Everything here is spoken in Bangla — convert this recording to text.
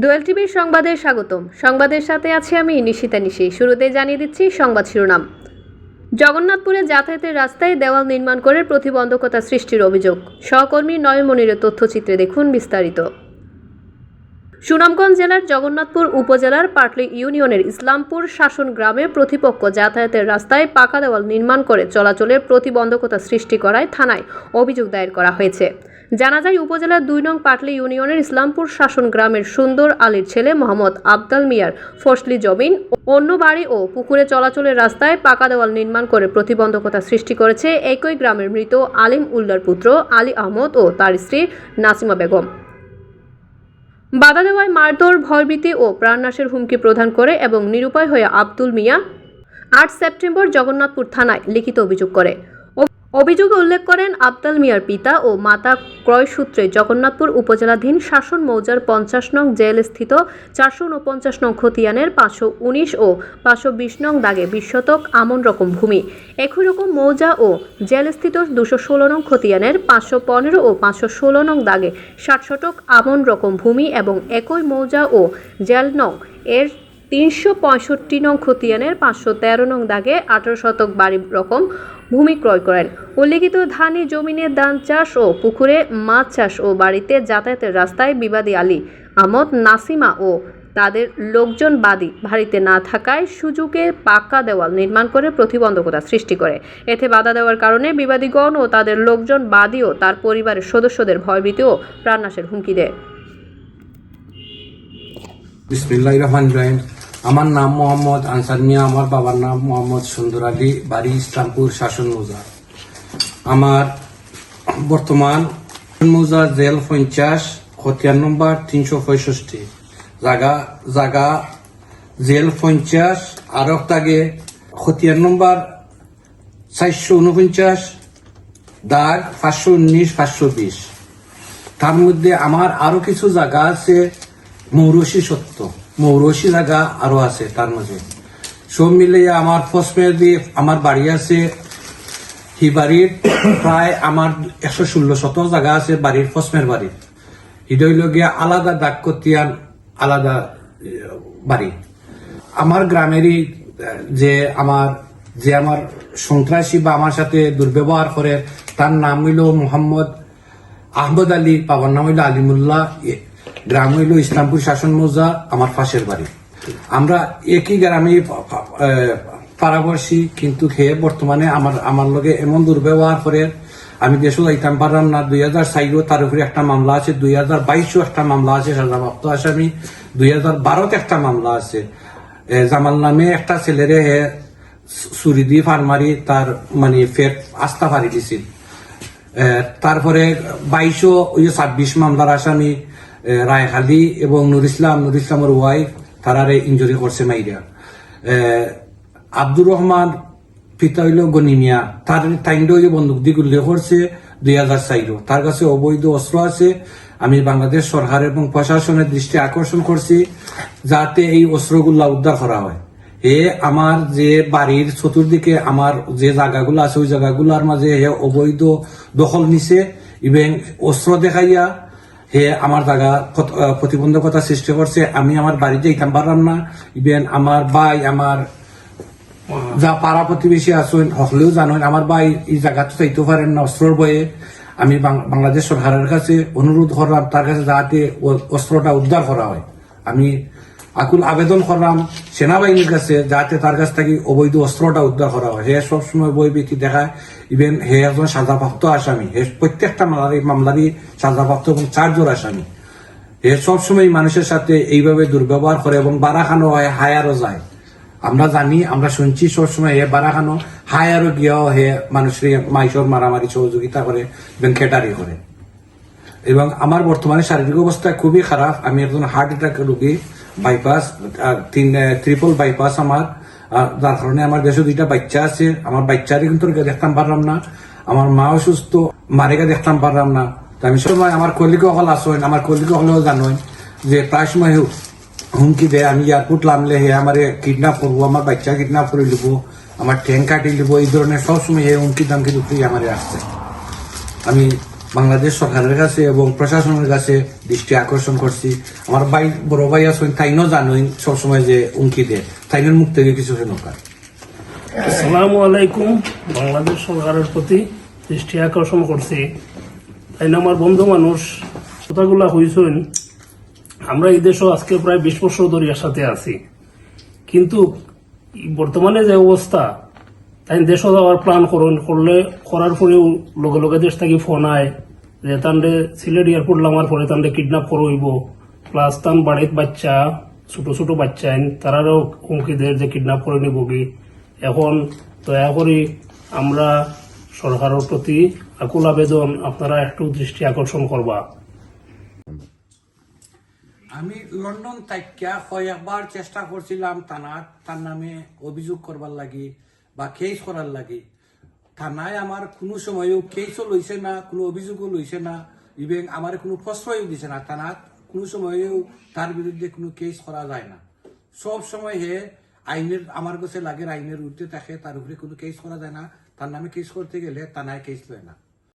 দোয়েল টিভির সংবাদে স্বাগতম। সংবাদের সাথে আছি আমি নিশিতা নিশি। শুরুতেই জানিয়ে দিচ্ছি সংবাদ শিরোনাম। জগন্নাথপুরে যাতায়াতের রাস্তায় দেওয়াল নির্মাণ করে প্রতিবন্ধকতা সৃষ্টির অভিযোগ। সহকর্মী নয়ন মনিরের তথ্যচিত্রে দেখুন বিস্তারিত। সুনামগঞ্জ জেলার জগন্নাথপুর উপজেলার পাটলি ইউনিয়নের ইসলামপুর শাসন গ্রামে প্রতিপক্ষ যাতায়াতের রাস্তায় পাকা দেওয়াল নির্মাণ করে চলাচলের প্রতিবন্ধকতা সৃষ্টি করায় থানায় অভিযোগ দায়ের করা হয়েছে। জানা যায়, উপজেলার ২ নং পাটলি ইউনিয়নের ইসলামপুর শাসন গ্রামের সুন্দর আলীর ছেলে মোহাম্মদ আবদাল মিয়ার ফসলি জমিন, অন্য বাড়ি ও পুকুরে চলাচলের রাস্তায় পাকা দেওয়াল নির্মাণ করে প্রতিবন্ধকতা সৃষ্টি করেছে একই গ্রামের মৃত আলিম উল্লার পুত্র আলী আহমদ ও তার স্ত্রী নাসিমা বেগম। বাধা দেওয়ায় মারধর, ভয়ভীতি ও প্রাণনাশের হুমকি প্রদান করে এবং নিরুপায় হয়ে আবদুল মিয়া ৮ সেপ্টেম্বর জগন্নাথপুর থানায় লিখিত অভিযোগ করে। অভিযোগে উল্লেখ করেন, আবদাল মিয়ার পিতা ও মাতা ক্রয়সূত্রে জগন্নাথপুর উপজেলাধীন শাসন মৌজার ৫০ নং জেলস্থিত ৪৪৯ নং খতিয়ানের ৫১৯ ও ৫২০ নং দাগে ২০ শতক আমন রকম ভূমি, একই রকম মৌজা ও জেলস্থিত ২১৬ নং খতিয়ানের ৫১৫ ও ৫১৬ নং দাগে ৬০ শতক আমন রকম ভূমি এবং একই মৌজা ও জেল নং এর ৩৬৫ নং খতিয়ানের ৫১৩ নং দাগে ১৮ শতক বাড়ি রকম ভূমি ক্রয় করেন। উল্লেখিত ধানি জমিনে ধান চাষ ও পুকুরে মাছ চাষ ও বাড়িতে যাতায়াতের রাস্তায় বিবাদী আলী আহমদ, নাসিমা ও তাদের লোকজন বাদী বাড়িতে না থাকায় সুযোগে পাকা দেওয়াল নির্মাণ করে প্রতিবন্ধকতা সৃষ্টি করে। এতে বাধা দেওয়ার কারণে বিবাদীগণ ও তাদের লোকজন বাদী ও তার পরিবারের সদস্যদের ভয়ভীতি ও প্রাণনাশের হুমকি দেয়। বিসমিল্লাহির রহমানির রহিম। আমার নাম মোহাম্মদ আনসার মিয়া, আমার বাবার নাম মোহাম্মদ সুন্দর আলী, বাড়ি ইসলামপুর শাসন মৌজা। আমার বর্তমান মৌজা জেল ৫০, খতিয়ান নম্বর ৩৬৫, জাগা জেল ৫০ আর তাগে খতিয়ান নম্বর ৪৪৯, দাগ ৫১৯, ৫২০। তার মধ্যে আমার আরো কিছু জায়গা আছে, মৌরসি সত্য মৌরসি জায়গা আরো আছে। তার মাঝে সব মিলে আমার ফসমের দিয়ে আমার বাড়ি আছে। হি বাড়ির প্রায় আমার ১১৬ শতক জায়গা আছে বাড়ির ফসমের বাড়ির। এটা হইল গিয়া আলাদা দাগ কতিয়ান, আলাদা বাড়ি। আমার গ্রামেরই যে আমার সন্ত্রাসী বা আমার সাথে দুর্ব্যবহার করে, তার নাম হইল মোহাম্মদ আহমদ আলী, বাবার নাম হইল আলিমুল্লাহ, গ্রাম হইল ইসলামপুর শাসন মৌজা, আমার পাশের বাড়ি। আমরা একই গ্রামে পাড়াবর্ষী, কিন্তু খেয়ে বর্তমানে আমার লগে এমন দুর্ব্যবহার করে আমি দেশও যাইতাম পারলাম না। ২০০৪ তার উপরে একটা মামলা আছে, ২০২২ একটা মামলা আছে সাজাপ্রাপ্ত আসামি, ২০১২ একটা মামলা আছে। জামাল নামে একটা ছেলেরে চুরি দিয়ে ফারমারি তার মানে ফের আস্থা ফারি দিছিল। তারপরে ২২ মামলার আসামি রায়খালী এবং নুর ইসলামের ওয়াইফ তারারে ইনজুরি করছে মাইরা। আব্দুর রহমান পিতা হইল গনিমিয়া, তার টাইমটা বন্দুক দিয়ে গুলি করছে ২০০৪। তার কাছে অবৈধ অস্ত্র আছে। আমি বাংলাদেশ সরকার এবং প্রশাসনের দৃষ্টি আকর্ষণ করছি যাতে এই অস্ত্রগুলা উদ্ধার করা হয়। আমার যে বাড়ির চতুর্দিকে আমার যে জায়গাগুলো আছে ওই জায়গাগুলোর মাঝে অবৈধ দখল নিছে এবং অস্ত্র দেখাইয়া আমার জায়গা প্রতিবন্ধকতা সৃষ্টি করছে। আমি আমার বাড়িতে যেতাম পারলাম না। ইভেন আমার ভাই, আমার যা পাড়া প্রতিবেশী আছেন হলেও জানেন, আমার ভাই এই জায়গা তো চাইতে পারেন না অস্ত্রর বয়ে। আমি বাংলাদেশ সরকারের কাছে অনুরোধ করলাম তার কাছে যাতে অস্ত্রটা উদ্ধার করা হয়। আমি আকুল আবেদন করলাম সেনাবাহিনীর কাছে যাতে তার কাছ থেকে অবৈধ অস্ত্রটা উদ্ধার করা হয়। হে সবসময় বইভীতি দেখায়। ইভেন হে একজন সাজাপ্রাপ্ত আসামি, হে প্রত্যেকটা মামলারই সাজাপ্রাপ্ত এবং ৪ জন আসামি। হে সবসময় মানুষের সাথে এইভাবে দুর্ব্যবহার করে এবং বাড়াখানো হয়, হায়ারও যায়। আমরা জানি, আমরা শুনছি সবসময় হে বাড়াখানো হায়ারও গিয়েও হে মানুষের মাইসর মারামারি সহযোগিতা করে এবং খেটারি করে। এবং আমার বর্তমানে শারীরিক অবস্থা খুবই খারাপ। আমি একজন হার্ট অ্যাটাক রোগী, বাইপাস, ট্রিপল বাইপাস আমার, যার কারণে আমার দেশে 2টা বাচ্চা আছে। আমার বাচ্চারই কিন্তু দেখতাম পারলাম না। আমার মা অসুস্থ, মারেকা দেখতাম পারলাম না। আমি সময় আমার কলিগ হল আসেন, আমার কলিগ হলেও জানেন যে প্রায় সময় হুমকি দেয়। আমি এয়ারপোর্ট নামলে হে আমার কিডন্যাপ করবো, আমার বাচ্চা কিডন্যাপ করে লিব, আমার ট্যাঙ্ক কাটি লিব, এই ধরনের সবসময় হুমকি দামকি দুটোই আমার আসছে। আমি বাংলাদেশ সরকারের কাছে এবং প্রশাসনের কাছে দৃষ্টি আকর্ষণ করছি। আমার ভাই বড় ভাই আছেন, তাইনও জানুন সবসময় যে উমকি দেয়, তাইনের মুখ থেকে কিছু নকার। আসসালামু আলাইকুম। বাংলাদেশ সরকারের প্রতি দৃষ্টি আকর্ষণ করছি। তাই না আমার বন্ধু মানুষ কথাগুলা হইছেন, আমরা এই দেশও আজকে প্রায় 20 বছর ধরে এর সাথে আছি, কিন্তু বর্তমানে যে অবস্থা, তাই দেশও যাওয়ার প্ল্যান করার পরেও লগে লগে দেশ থেকে ফোন আয় যে তান্ডে সিলেট এয়ারপোর্ট নামার পরে তান্ডে কিডন্যাপ করইব, প্লাস তান বাড়িত বাচ্চা ছোট ছোট বাচ্চা তারারও হুমকি দেয় যে কিডন্যাপ করে নিব কি। এখন দয়া করে আমরা সরকারের প্রতি আকুল আবেদন, আপনারা একটু দৃষ্টি আকর্ষণ করবা। আমি লন্ডন তাইকা কয়েকবার চেষ্টা করছিলাম তার নামে অভিযোগ করবার লাগি বা কেস করার লাগি। থানায় আমার কোনো সময়ও কেসও লইছে না, কোনো অভিযোগও লইছে না, ইভেন আমার কোনো প্রশ্রয়ও দিছে না। থানাত কোনো সময়ও তার বিরুদ্ধে কোনো কেস করা যায় না। সব সময় হে আইনের আমার কাছে লাগে আইনের উর্ধে থাকে, তার উপরে কোনো কেস করা যায় না। তার নামে কেস করতে গেলে থানায় কেস লয় না।